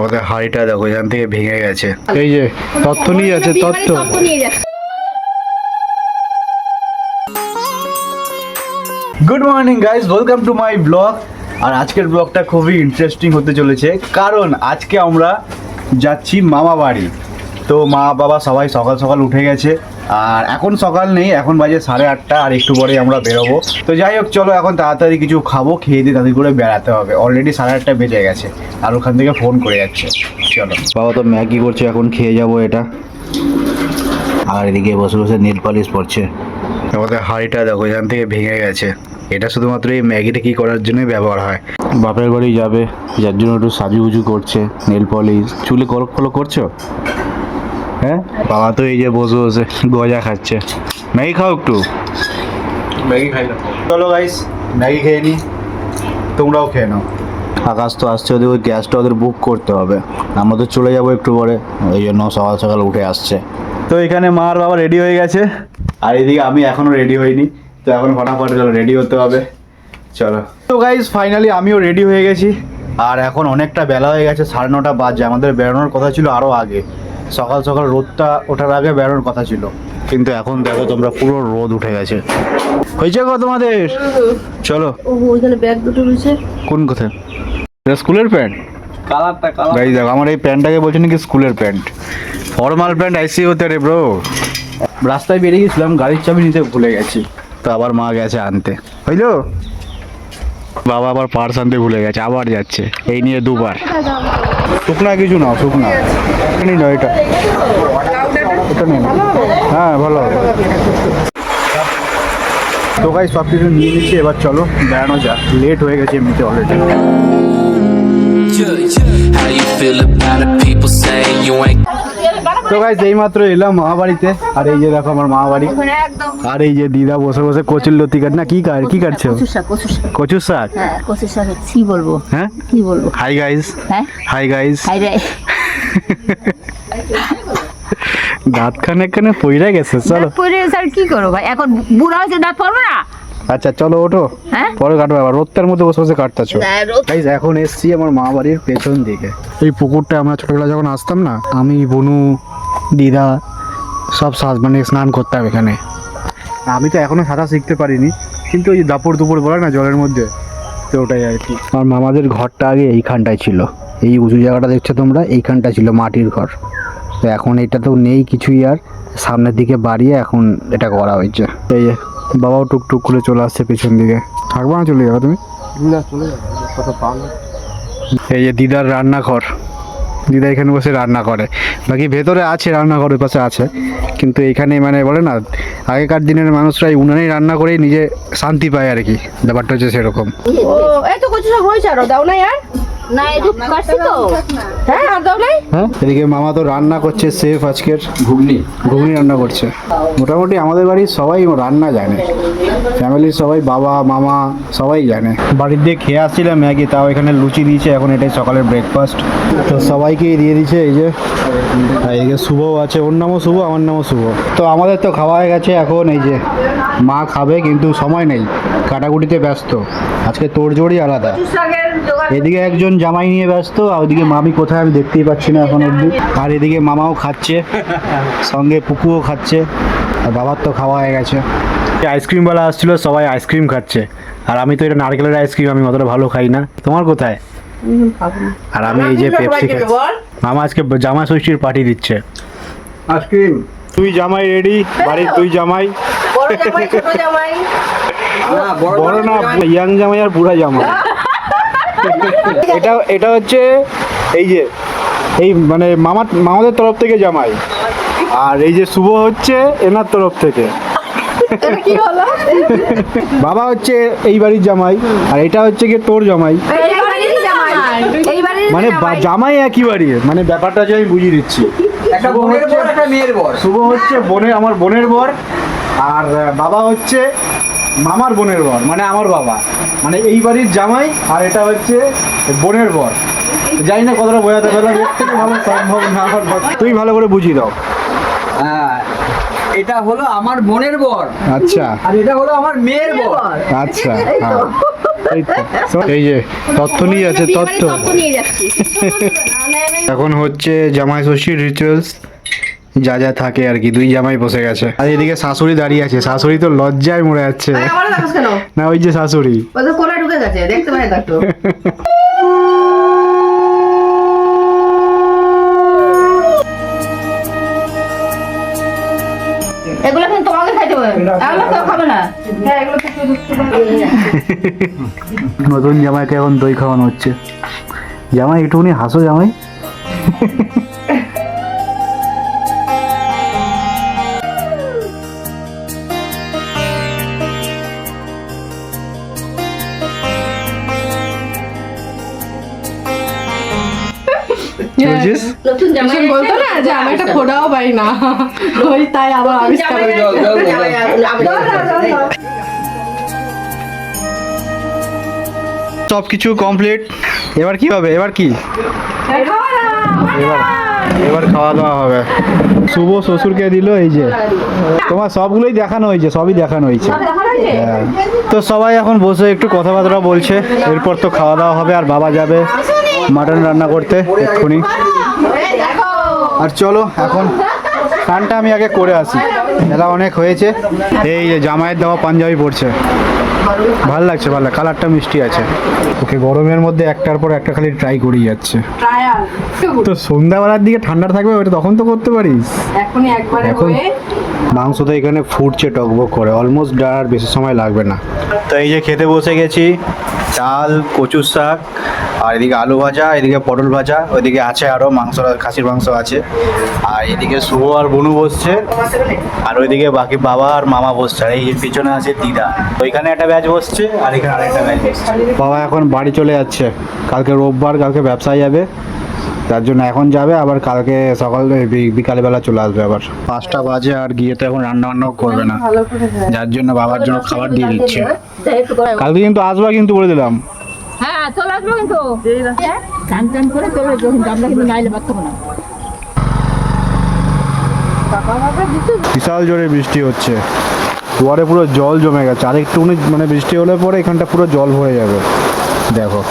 আমাদের হাড়িটা দেখো এখান থেকে ভেঙে গেছে। এই যে তথ্য নিয়ে যাচ্ছে, তথ্য। Good morning guys, welcome to my blog. আর আজকের ব্লগটা খুবই ইন্টারেস্টিং হতে চলেছে, কারণ আজকে আমরা যাচ্ছি মামা বাড়ি। তো মা বাবা সবাই সকাল সকাল উঠে গেছে, আর এখন সকাল নেই, এখন বাজে 8:30, আর একটু পরেই আমরা বেরোবো। তো যাই হোক, চলো এখন তাড়াতাড়ি কিছু খাবো, খেয়ে দিয়ে তাড়াতাড়ি করে বেড়াতে হবে। অলরেডি 8:30 বেজে গেছে, আর ওখান থেকে ফোন করে যাচ্ছে। চলো, বাবা তো ম্যাগি করছে, এখন খেয়ে যাবো এটা। আর এদিকে বসে বসে নেল পলিশ পড়ছে। আমাদের হাঁড়িটা দেখো এখান থেকে ভেঙে গেছে। এটা শুধুমাত্র এই ম্যাগিটা কি করার জন্যই ব্যবহার হয়। বাপের বাড়ি যাবে, যার জন্য একটু সাজুগুজু করছে, নেল পলিশ, চুলে কলক ফলক করছো। হ্যাঁ, বাবা তো এই যে বসে বসে গজা খাচ্ছে। ম্যাগি খাও একটু। ম্যাগি খাই না। চলো গাইস, ম্যাগি খেয়ে নি, তোমরাও খেয়ে নাও। আকাশ তো আসছে, ওদের ওই গ্যাসটা ওদের বুক করতে হবে। আমরা তো চলে যাবো একটু পরে, ওই জন্য সকাল সকাল উঠে আসছে। তো এখানে মা আর বাবা রেডি হয়ে গেছে, আর এদিকে আমি এখনো রেডি হইনি। তো এখন ফটাফট চলো, রেডি হতে হবে। চলো। তো গাইস ফাইনালি আমিও রেডি হয়ে গেছি, আর এখন অনেকটা বেলা হয়ে গেছে, 9:30 বাজে। আমাদের বেরোনোর কথা ছিল আরও আগে, সকাল সকাল রোদটা ওঠার আগে বেরোনোর কথা ছিল, কিন্তু এখন দেখো তোমরা, পুরো রোদ উঠে গেছে। হয়েছে গো তোমাদের? চলো। ওইখানে ব্যাগ দুটো রয়েছে। কোন কোথায়? স্কুলের প্যান্ট কালারটা গাইস দেখো, আমার এই প্যান্টটাকে বলছে নাকি স্কুলের প্যান্ট। ফর্মাল প্যান্ট আইসি হতে রে ব্রো। রাস্তায় বেরিয়ে গেছিলাম, গাড়ির চাবি নিতে ভুলে গেছি, তো আবার মা গেছে আনতে। হইলো, বাবা আবার পার্স আনতে ভুলে গেছে, আবার যাচ্ছে। এই নিয়ে দুবার। শুকনা কিছু নাও, শুকনা নিই না, এটা এটা নিয়ে নাও। হ্যাঁ ভালো হবে। তো গাইস সব কিছু নিয়ে নিচ্ছি, এবার চলো বেড়ানো যাক। লেট হয়ে গেছে এমনিতে অলরেডি। তো গাইস এইমাত্র এলাম মামা বাড়িতে, আর এই যে দেখো আমার মামা বাড়ি। আর এই যে দিদা বসে বসে কচুর লতি কাট না, কি কাটছো? কচুর শাক। হ্যাঁ, কচুর শাক। কি বলবো? হ্যাঁ, কি বলবো? Hi guys. হ্যাঁ, হাই গাইস। হাই রে। দাঁত খানে পইরা গেছে। চলো পরে স্যার কি করবো ভাই, এখন বুড়া হয়েছে, দাঁত পড়বে না। আচ্ছা চলো ওঠো, হ্যাঁ পরে কাটবো। আবার রোদটার মধ্যে বসে বসে কাটতেছো। গাইস এখন এসছি আমার মা বাড়ির পেছন দিকে। এই পুকুরটা আমরা ছোটবেলা যখন আসতাম না, আমি বনু দিদা সব মানে স্নান করতাম এখানে। আমি তো এখনো সাঁতার শিখতে পারিনি, কিন্তু ওই দাপড় দুপুর বলে না জলের মধ্যে, তো ওটাই আর কি। আর মামাদের ঘরটা আগে এইখানটায় ছিল, এই উঁচু জায়গাটা দেখছো তোমরা, এইখানটা ছিল মাটির ঘর। তো এখন এটা তো নেই কিছুই, আর সামনের দিকে বাড়িয়ে এখন এটা করা হয়েছে। এই বাবাও টুকটুক করে চলে আসছে পেছন দিকে। থাকবো না, চলে যাবো তুমি? চলে যাবো। এই যে দিদার রান্নাঘর, দিদা এখানে বসে রান্না করে। বাকি ভেতরে আছে রান্নাঘরের পাশে আছে, কিন্তু এখানে মানে বলে না, আগেকার দিনের মানুষরা এই উনানেই রান্না করেই নিজে শান্তি পায় আর কি, ব্যাপারটা হচ্ছে সেরকম। এই তো কচু শাক হয়েছে, আরো দাও না ইয়ার। না, একটু কাটছি তো। হ্যাঁ, আর দাও নাই। হ্যাঁ, এদিকে মামা তো রান্না করছে, শেফ আজকের ঘুগনি রান্না করছে। মোটামুটি আমাদের বাড়ির সবাই রান্না জানে, ফ্যামিলির সবাই, বাবা মামা সবাই জানে। বাড়ির দিয়ে খেয়ে আসছিলাম ম্যাগি, তাও এখানে লুচি দিয়েছে, এখন এটাই সকালের ব্রেকফাস্ট। তো সবাইকেই দিয়ে দিচ্ছে। এই যে এদিকে শুভও আছে, ওর নামও শুভ, আমার নামও শুভ। তো আমাদের তো খাওয়া হয়ে গেছে, এখন এই যে মা খাবে, কিন্তু সময় নেই, কাটাকুটিতে ব্যস্ত। আজকে তোড়জোড়ই আলাদা। এদিকে একজন জামাই নিয়ে ব্যস্ত, আর ওদিকে মামি কোথায় আমি দেখতেই পাচ্ছি না এখন অবধি। আর এদিকে মামাও খাচ্ছে, সঙ্গে পুকুও খাচ্ছে, আর বাবার তো খাওয়া হয়ে গেছে। আইসক্রিমওয়ালা আসছিল, সবাই আইসক্রিম খাচ্ছে, আর আমি তো এটা নারকেলের আইসক্রিম, আমি অতটা ভালো খাই না। তোমার কোথায়? আর আমি এই যে পেপসি খাচ্ছি। মামা আজকে জামা ষষ্ঠীর পার্টি দিচ্ছে। আইসক্রিম তুই জামাই রেডি, বাড়ির তুই জামাই। বড় না, ইয়াং জামাই আর বুড়া জামাই। এটা হচ্ছে এই যে এই মানে মামাদের তরফ থেকে জামাই, আর এই যে শুভ হচ্ছে এনার তরফ থেকে। বাবা হচ্ছে এই বাড়ির জামাই, আর এটা হচ্ছে কি তোর জামাই, মানে জামাই একই বাড়ির, মানে ব্যাপারটা যে আমি বুঝিয়ে দিচ্ছি। শুভ হচ্ছে আমার বোনের বর, আর বাবা হচ্ছে মামার বোনের বর, মানে আমার বাবা, মানে এই বাড়ির জামাই, আর এটা হচ্ছে বোনের বর। জানি না কতটা বোঝাতে পারলাম, এর থেকে ভালো সম্ভব না। তুই ভালো করে বুঝিয়ে দাও। হ্যাঁ, এটা হলো আমার বোনের বর। আচ্ছা। আর এটা হলো আমার মেয়ের বর। আচ্ছা। এই যে তথ্য নিয়ে আছে তথ্য। নিয়ে যাচ্ছি এখন হচ্ছে জামাই ষষ্ঠীর রিচুয়ালস যা যা থাকে আর কি। দুই জামাই বসে গেছে আর এদিকে শাশুড়ি দাঁড়িয়ে আছে। শাশুড়ি তো লজ্জায় মরে যাচ্ছে। আমার দেখাস কেন না ওই যে শাশুড়ি ও তো কোলে ঢুকে গেছে দেখতে পাই না তো এগুলো কিন্তু তোমাকে খাইতে হবে আমরা কেউ খাবে না হ্যাঁ এগুলো নতুন জামাইকে এখন দই খাওয়ানো হচ্ছে। জামাই একটুখানি হাসো জামাই। কি বলছিস? নতুন জামাই সে বলতো না যে আমি একটা ফোটাও পাই না ওই তাই আবার আবিষ্কার জামাই করে। সব কিছু কমপ্লিট। এবার কি হবে? এবার কি? এবার খাওয়া দাওয়া হবে। শুভ শ্বশুরকে দিল এই যে। তোমার সবগুলোই দেখানো হয়েছে, সবই দেখানো হয়েছে। হ্যাঁ। তো সবাই এখন বসে একটু কথাবার্তা বলছে। এরপর তো খাওয়া দাওয়া হবে আর বাবা যাবে মাটন রান্না করতে এক্ষুনি। আর চলো এখন স্নানটা আমি আগে করে আসি, এলা অনেক হয়েছে। এই যে জামাইয়ের দেওয়া পাঞ্জাবি পড়ছে, ভালো লাগছে, ভালো কালারটা মিষ্টি আছে। ওকে গরমের মধ্যে একটার পর একটা খালি ট্রাই করেই যাচ্ছে। ট্রায়াল তো সন্ধ্যাবেলার দিকে ঠান্ডা থাকবে, ওটা তখন তো করতে পারিস। এখনই একবারে এখন হয়ে মাংস তো এখানে ফুটছে টকবক করে, অলমোস্ট আর বেশি সময় লাগবে না। তো এই যে খেতে বসে গেছি, ডাল, কচুর শাক, আর এদিকে আলু ভাজা, এদিকে পটল ভাজা, ওইদিকে আছে আরও মাংস, খাসির মাংস আছে। আর এদিকে শুভ আর বনু বসছে, আর ওইদিকে বাকি বাবা আর মামা বসছে। আর এই যে পিছনে আছে দিদা, ওইখানে একটা ব্যাচ বসছে আর এখানে আরেকটা ব্যাচ বসছে। বাবা এখন বাড়ি চলে যাচ্ছে, কালকে রোববার, কালকে ব্যবসায় যাবে, তার জন্য এখন যাবে, আবার কালকে সকাল বিকালবেলা চলে আসবে আবার। 5টা বাজে আর গিয়ে তো এখন রান্না বান্নাও করবে না, ভালো করে খায়। যার জন্য বাবার জন্য খাবার দিয়ে দিচ্ছে। কালকে কিন্তু আসবা কিন্তু বলে দিলাম। হ্যাঁ চলে আসবো কিন্তু চান চান করে চলে আসবো কিন্তু আমরা কিন্তু নাইলে পারতো না বিশাল জোরে বৃষ্টি হচ্ছে, দুয়ারে পুরো জল জমে গেছে। আর একটুখানি মানে বৃষ্টি হলে পরে এখানটা পুরো জল ভরে যাবে। দেখো